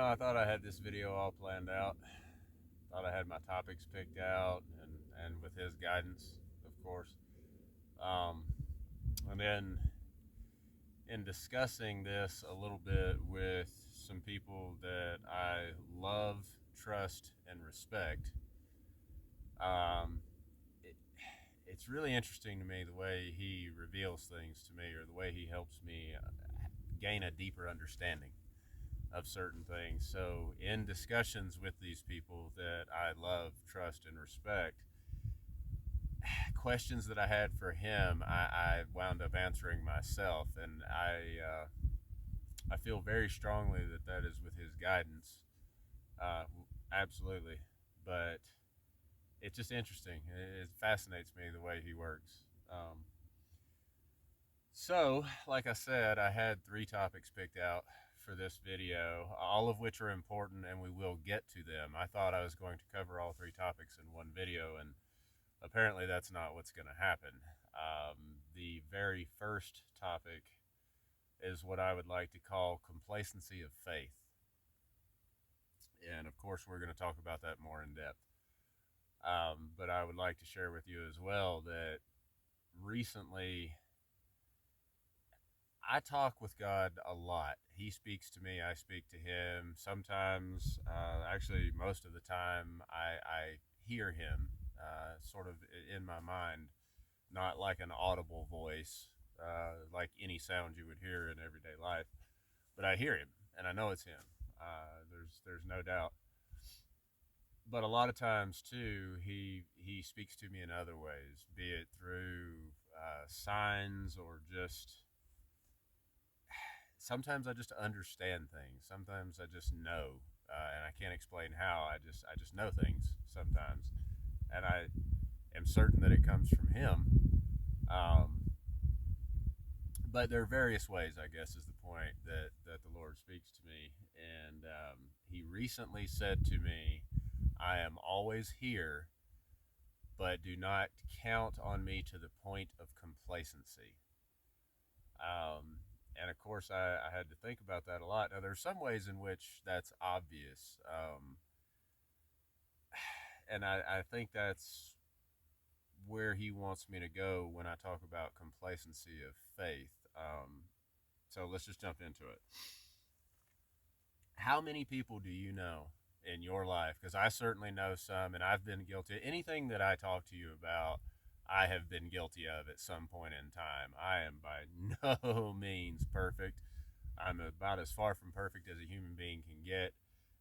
I thought I had this video all planned out. Thought I had my topics picked out, and with his guidance, of course. Um, and then in discussing this a little bit with some people that I love, trust, and respect, um, it, it's really interesting to me the way he reveals things to me, or the way he helps me gain a deeper understanding of certain things. So, in discussions with these people that I love, trust, and respect, questions that I had for him, I wound up answering myself, and I feel very strongly that that is with his guidance. Uh, Absolutely, but it's just interesting. It fascinates me the way he works. So, like I said, I had three topics picked out for this video, all of which are important, and we will get to them. I thought I was going to cover all three topics in one video, and apparently that's not what's going to happen. The very first topic is what I would like to call complacency of faith. And of course, we're going to talk about that more in depth. But I would like to share with you as well that recently I talk with God a lot. He speaks to me, I speak to him. Sometimes, actually, most of the time, I hear him sort of in my mind, not like an audible voice, like any sound you would hear in everyday life, but I hear him and I know it's him. There's no doubt. But a lot of times too, he speaks to me in other ways, be it through signs or just sometimes I just understand things. Sometimes I just know, and I can't explain how. I just know things sometimes, and I am certain that it comes from him. Um, but there are various ways, I guess, is the point that the Lord speaks to me, and He recently said to me, "I am always here, but do not count on me to the point of complacency." Um, and of course, I had to think about that a lot. Now, there's some ways in which that's obvious, and I think that's where he wants me to go when I talk about complacency of faith. So let's just jump into it. How many people do you know in your life? Because I certainly know some, and I've been guilty. Anything that I talk to you about, I have been guilty of at some point in time. I am by no means perfect. I'm about as far from perfect as a human being can get,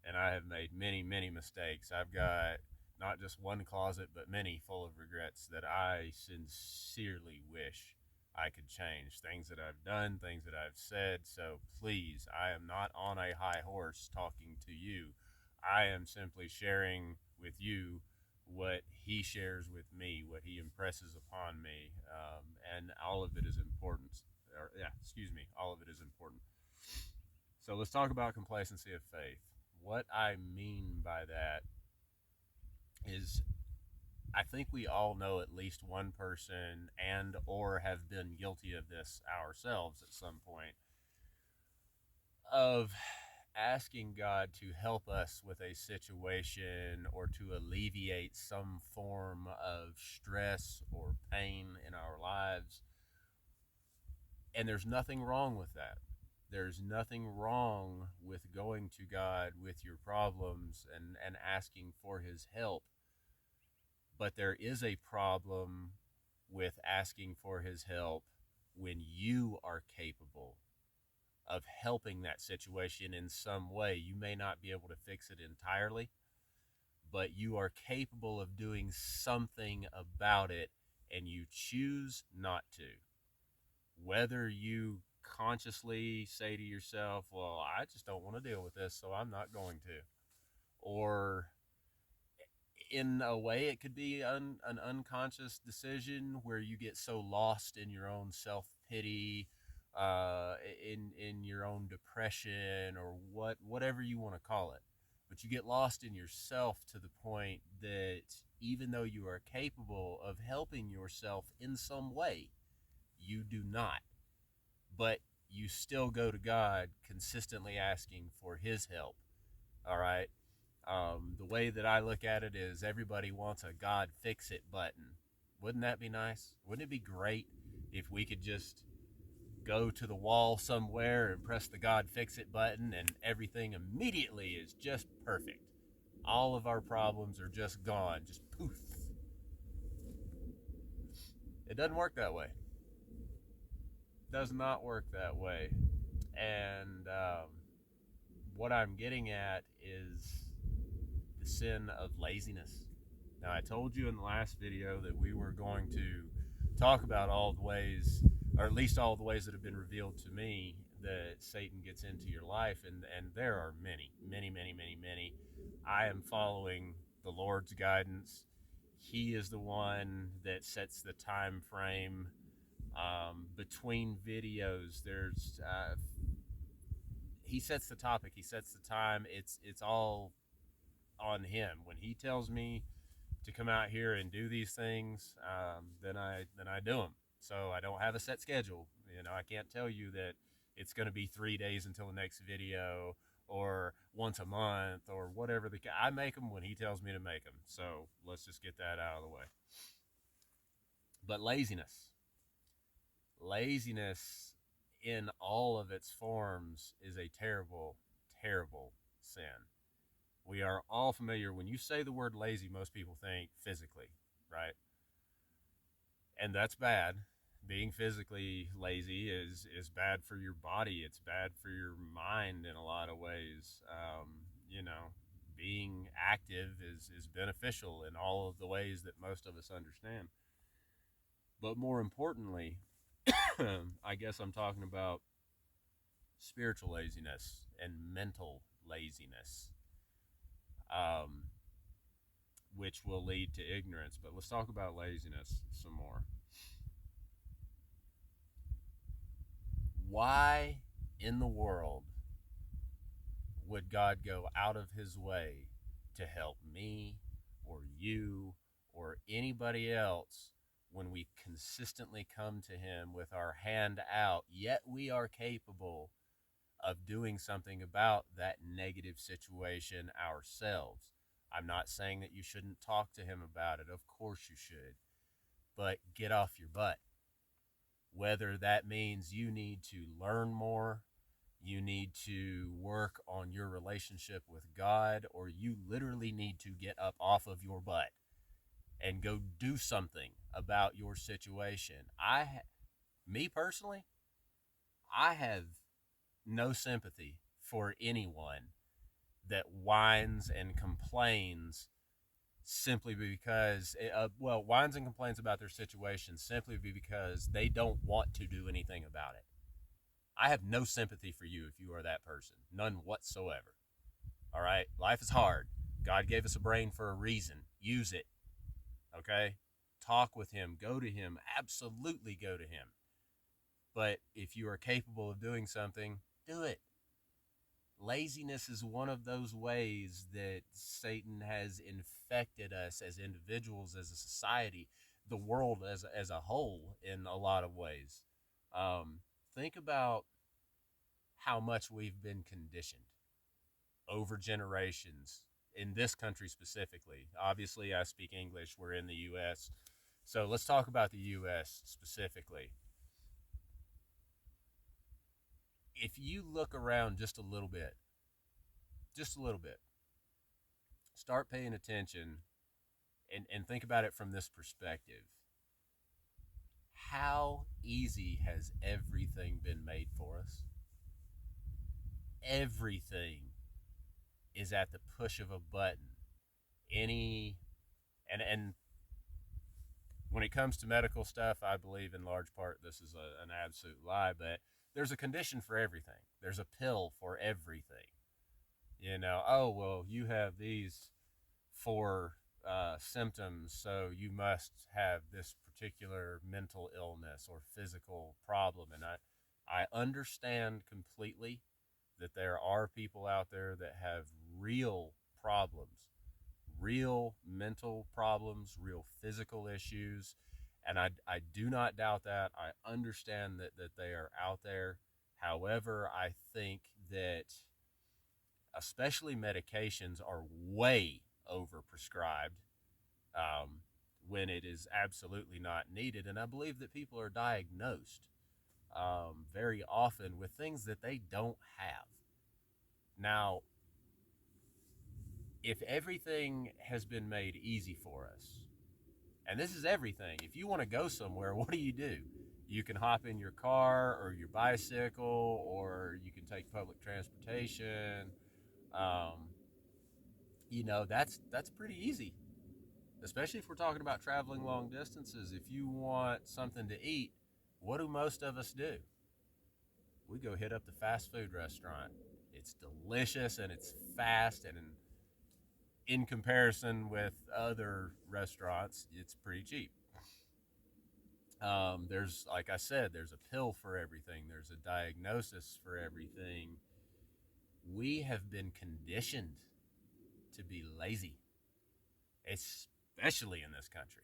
and I have made many, many mistakes. I've got not just one closet, but many full of regrets that I sincerely wish I could change. Things that I've done, things that I've said. So please, I am not on a high horse talking to you. I am simply sharing with you what he shares with me, what he impresses upon me, and all of it is important. Or, yeah, excuse me, all of it is important. So let's talk about complacency of faith. What I mean by that is I think we all know at least one person and or have been guilty of this ourselves at some point of asking God to help us with a situation or to alleviate some form of stress or pain in our lives. And there's nothing wrong with that. There's nothing wrong with going to God with your problems and asking for his help. But there is a problem with asking for his help when you are capable of helping that situation in some way. You may not be able to fix it entirely, but you are capable of doing something about it and you choose not to. Whether you consciously say to yourself, well, I just don't want to deal with this, so I'm not going to. Or in a way, it could be an unconscious decision where you get so lost in your own self pity, in your own depression, or whatever you want to call it. But you get lost in yourself to the point that even though you are capable of helping yourself in some way, you do not. But you still go to God consistently asking for his help. All right. The way that I look at it is everybody wants a God fix it button. Wouldn't that be nice? Wouldn't it be great if we could just go to the wall somewhere and press the God fix it button and everything immediately is just perfect? All of our problems are just gone, just poof. It doesn't work that way. It does not work that way. And what I'm getting at is the sin of laziness. Now, I told you in the last video that we were going to talk about all the ways, or at least all the ways that have been revealed to me, that Satan gets into your life, and there are many, many, many, many, many. I am following the Lord's guidance. He is the one that sets the time frame between videos. He sets the topic, he sets the time. It's all on him. When he tells me to come out here and do these things, then I do them. So I don't have a set schedule. I can't tell you that it's going to be 3 days until the next video or once a month or whatever. I make them when he tells me to make them. So let's just get that out of the way. But laziness in all of its forms is a terrible, terrible sin. We are all familiar. When you say the word lazy, most people think physically, right? And that's bad. Being physically lazy is bad for your body. It's bad for your mind in a lot of ways. Being active is beneficial in all of the ways that most of us understand. But more importantly, I guess I'm talking about spiritual laziness and mental laziness. Which will lead to ignorance. But let's talk about laziness some more. Why in the world would God go out of his way to help me or you or anybody else when we consistently come to him with our hand out, yet we are capable of doing something about that negative situation ourselves? I'm not saying that you shouldn't talk to him about it. Of course you should. But get off your butt. Whether that means you need to learn more, you need to work on your relationship with God, or you literally need to get up off of your butt and go do something about your situation. Me personally, I have no sympathy for anyone that whines and complains simply because, whines and complains about their situation simply because they don't want to do anything about it. I have no sympathy for you if you are that person. None whatsoever. All right? Life is hard. God gave us a brain for a reason. Use it. Okay? Talk with him. Go to him. Absolutely go to him. But if you are capable of doing something, do it. Laziness is one of those ways that Satan has infected us as individuals, as a society, the world as a whole in a lot of ways. Think about how much we've been conditioned over generations in this country specifically. Obviously, I speak English. We're in the U.S. So let's talk about the U.S. specifically. If you look around just a little bit, start paying attention and think about it from this perspective. How easy has everything been made for us? Everything is at the push of a button. And when it comes to medical stuff, I believe in large part this is an absolute lie, but there's a condition for everything. There's a pill for everything. Oh, well, you have these four symptoms, so you must have this particular mental illness or physical problem. And I understand completely that there are people out there that have real problems, real mental problems, real physical issues. And I do not doubt that. I understand that they are out there. However, I think that especially medications, are way overprescribed um, when it is absolutely not needed. And I believe that people are diagnosed very often with things that they don't have. Now, if everything has been made easy for us, and this is everything, if you want to go somewhere, what do? You can hop in your car or your bicycle, or you can take public transportation. Um, that's pretty easy, especially if we're talking about traveling long distances. If you want something to eat, what do most of us do? We go hit up the fast food restaurant. It's delicious and it's fast, and in comparison with other restaurants, it's pretty cheap. There's, like I said, there's a pill for everything. There's a diagnosis for everything. We have been conditioned to be lazy, especially in this country.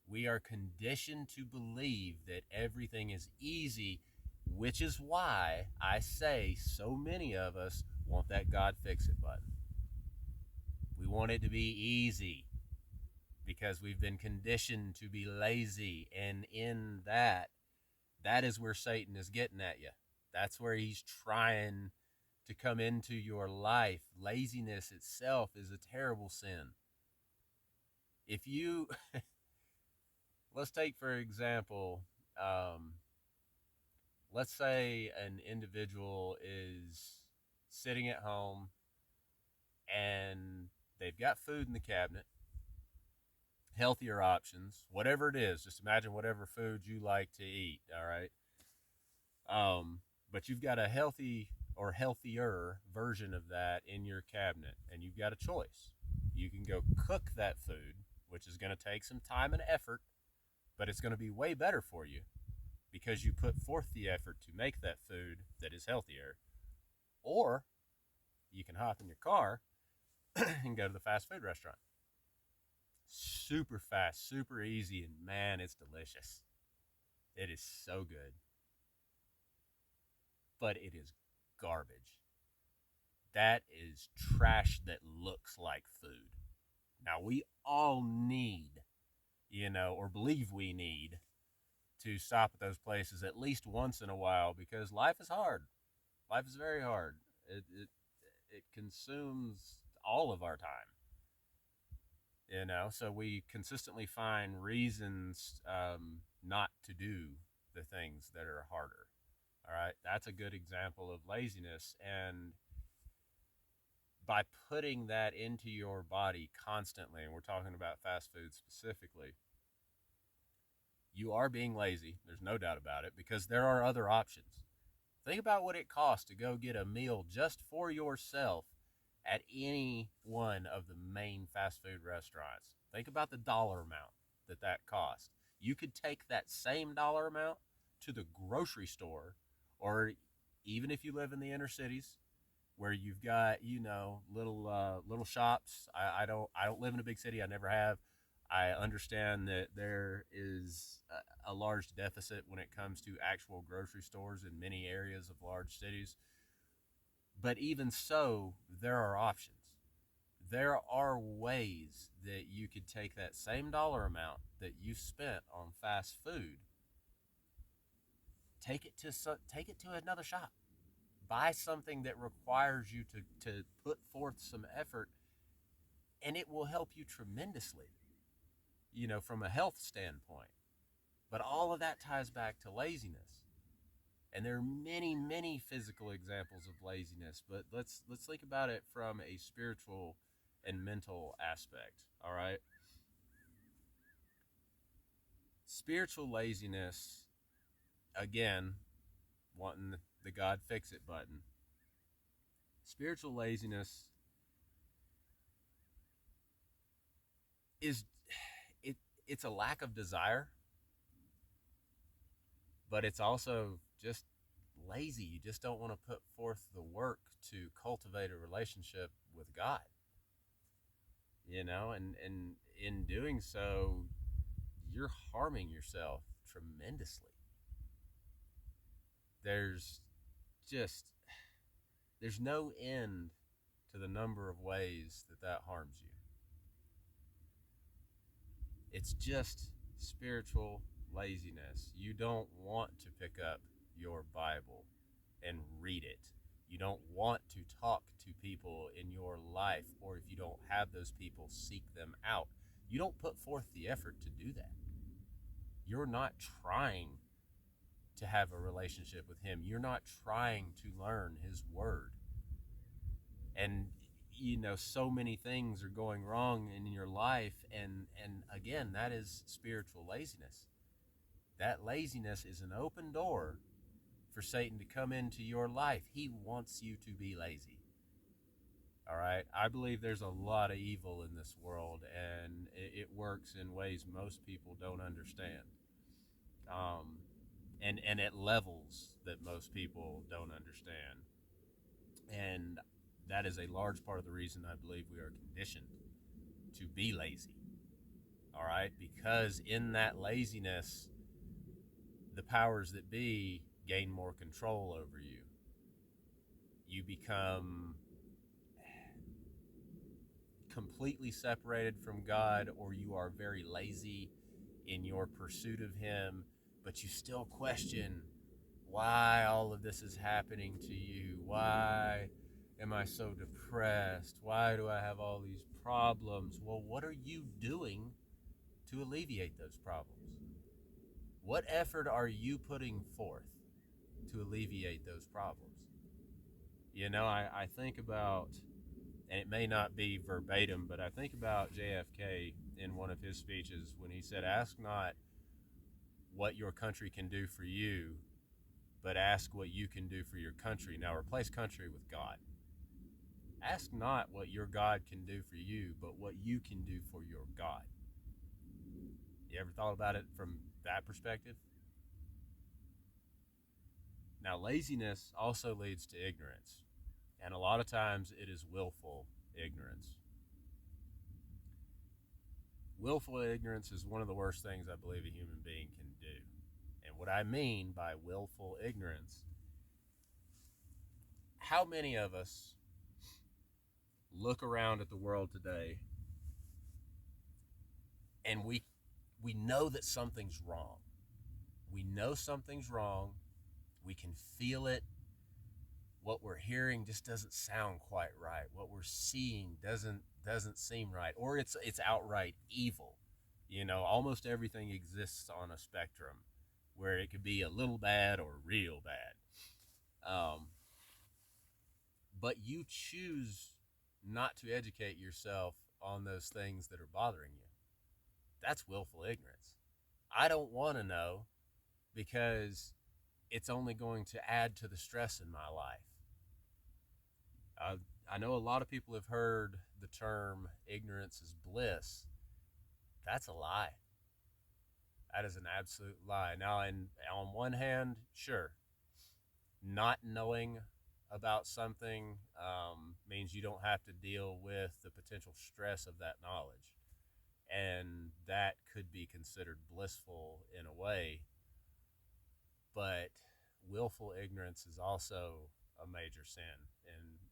We are conditioned to believe that everything is easy, which is why I say so many of us want that God fix it button. We want it to be easy because we've been conditioned to be lazy. And in that, that is where Satan is getting at you. That's where he's trying to come into your life. Laziness itself is a terrible sin. If you, let's take for example, um, let's say an individual is sitting at home and they've got food in the cabinet, healthier options, whatever it is. Just imagine whatever food you like to eat. All right. But you've got a healthy or healthier version of that in your cabinet, and you've got a choice. You can go cook that food, which is going to take some time and effort, but it's going to be way better for you because you put forth the effort to make that food that is healthier. Or you can hop in your car and go to the fast food restaurant. Super fast, super easy, and man, it's delicious. It is so good, but it is garbage. That is trash that looks like food. Now, we all need, or believe we need to stop at those places at least once in a while because life is hard. Life is very hard. It consumes all of our time. So we consistently find reasons not to do the things that are harder. All right, that's a good example of laziness. And by putting that into your body constantly, and we're talking about fast food specifically, you are being lazy. There's no doubt about it because there are other options. Think about what it costs to go get a meal just for yourself at any one of the main fast food restaurants. Think about the dollar amount that costs. You could take that same dollar amount to the grocery store, or even if you live in the inner cities, where you've got little shops. I don't live in a big city. I never have. I understand that there is a large deficit when it comes to actual grocery stores in many areas of large cities. But even so, there are options. There are ways that you could take that same dollar amount that you spent on fast food, take it to another shop, buy something that requires you to put forth some effort, and it will help you tremendously, from a health standpoint. But all of that ties back to laziness. And there are many, many physical examples of laziness, but let's think about it from a spiritual and mental aspect. All right. Spiritual laziness, again, wanting the God fix it button. Spiritual laziness is it it's a lack of desire, but it's also just lazy. You just don't want to put forth the work to cultivate a relationship with God. And in doing so, you're harming yourself tremendously. There's just There's no end to the number of ways that that harms you. It's just spiritual laziness. You don't want to pick up your Bible and read it. You don't want to talk to people in your life, or if you don't have those people, seek them out. You don't put forth the effort to do that. You're not trying to have a relationship with Him. You're not trying to learn His Word. And so many things are going wrong in your life, and again, that is spiritual laziness. That laziness is an open door for Satan to come into your life. He wants you to be lazy. All right. I believe there's a lot of evil in this world, and it works in ways most people don't understand. Um, and at levels that most people don't understand. And that is a large part of the reason I believe we are conditioned to be lazy. All right. Because in that laziness, the powers that be gain more control over you. You become completely separated from God, or you are very lazy in your pursuit of Him, but you still question why all of this is happening to you. Why am I so depressed? Why do I have all these problems? Well, what are you doing to alleviate those problems? What effort are you putting forth to alleviate those problems? I think about, and it may not be verbatim, but I think about JFK in one of his speeches when he said, "Ask not what your country can do for you, but ask what you can do for your country." Now, replace country with God. Ask not what your God can do for you, but what you can do for your God. You ever thought about it from that perspective? Now, laziness also leads to ignorance, and a lot of times it is willful ignorance. Willful ignorance is one of the worst things I believe a human being can do. And what I mean by willful ignorance, how many of us look around at the world today and we know that something's wrong. We know something's wrong. We can feel it. What we're hearing just doesn't sound quite right. What we're seeing doesn't seem right, or it's outright evil. Almost everything exists on a spectrum where it could be a little bad or real bad. But you choose not to educate yourself on those things that are bothering you. That's willful ignorance. I don't want to know because it's only going to add to the stress in my life. I know a lot of people have heard the term ignorance is bliss. That's a lie. That is an absolute lie. Now, on one hand, sure, not knowing about something means you don't have to deal with the potential stress of that knowledge. And that could be considered blissful in a way. But willful ignorance is also a major sin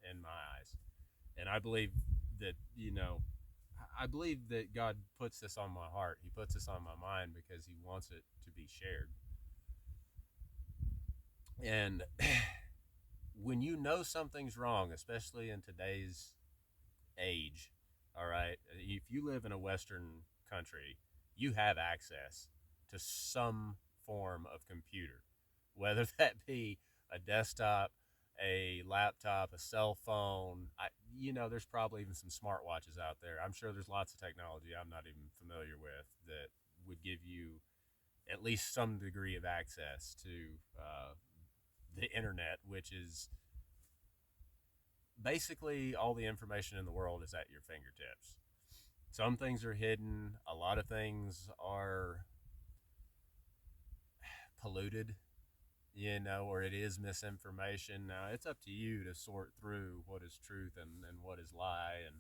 in my eyes. And I believe that, I believe that God puts this on my heart. He puts this on my mind because He wants it to be shared. And when you know something's wrong, especially in today's age, all right, if you live in a Western country, you have access to some form of computer, whether that be a desktop, a laptop, a cell phone. There's probably even some smartwatches out there. I'm sure there's lots of technology I'm not even familiar with that would give you at least some degree of access to the internet, which is basically all the information in the world is at your fingertips. Some things are hidden, a lot of things are polluted, or it is misinformation. Now, it's up to you to sort through what is truth and what is lie. And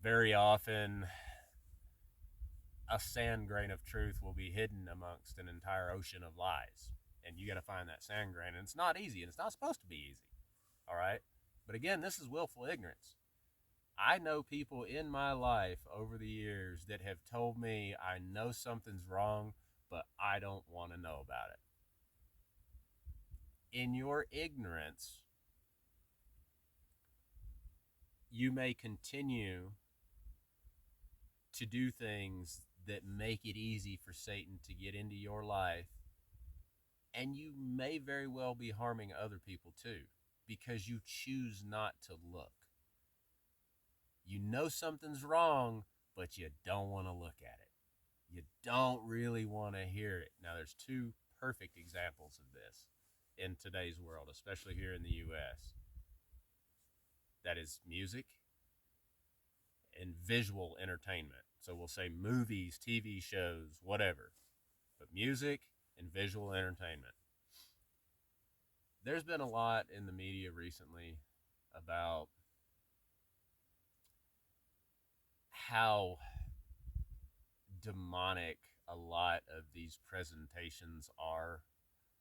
very often, a sand grain of truth will be hidden amongst an entire ocean of lies. And you got to find that sand grain. And it's not easy, and it's not supposed to be easy. All right? But again, this is willful ignorance. I know people in my life over the years that have told me I know something's wrong, but I don't want to know about it. In your ignorance, you may continue to do things that make it easy for Satan to get into your life, and you may very well be harming other people too because you choose not to look. You know something's wrong, but you don't want to look at it. You don't really want to hear it. Now, there's two perfect examples of this in today's world, especially here in the US. That is music and visual entertainment. So we'll say movies, TV shows, whatever, but music and visual entertainment. There's been a lot in the media recently about how demonic a lot of these presentations are.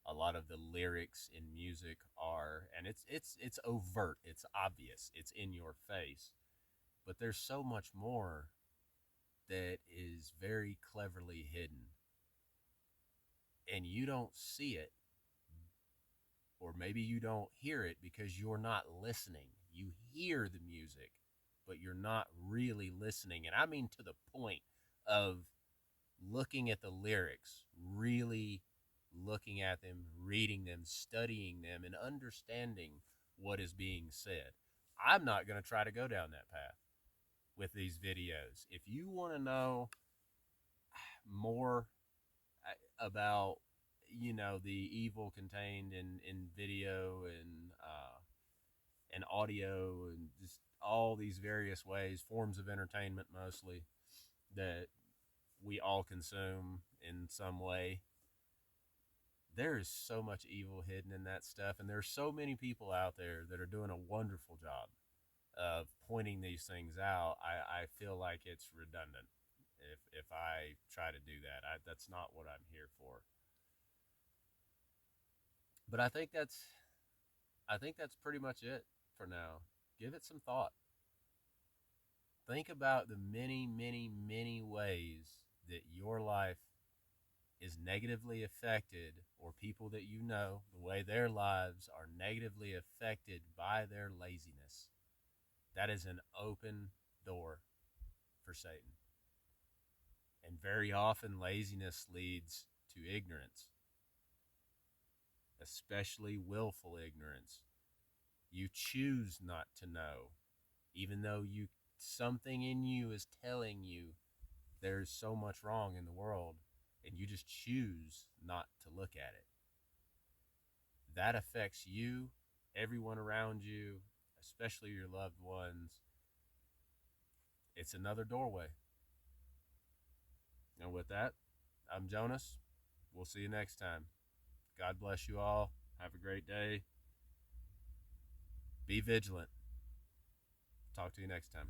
A lot of the lyrics in music are, and it's overt, it's obvious, it's in your face. But there's so much more that is very cleverly hidden, and you don't see it, or maybe you don't hear it because you're not listening. You hear the music, but you're not really listening. And I mean to the point of looking at the lyrics, really looking at them, reading them, studying them, and understanding what is being said. I'm not going to try to go down that path with these videos. If you want to know more about, the evil contained in video and audio and just all these various ways, forms of entertainment mostly, that we all consume in some way, there is so much evil hidden in that stuff, and there's so many people out there that are doing a wonderful job of pointing these things out. I feel like it's redundant if I try to do that. That's not what I'm here for. But I think that's pretty much it for now. Give it some thought. Think about the many, many, many ways that your life is negatively affected, or people that you know, the way their lives are negatively affected by their laziness. That is an open door for Satan. And very often, laziness leads to ignorance, especially willful ignorance. You choose not to know, even though something in you is telling you there's so much wrong in the world, and you just choose not to look at it. That affects you, everyone around you, especially your loved ones. It's another doorway. And with that, I'm Jonas. We'll see you next time. God bless you all. Have a great day. Be vigilant. Talk to you next time.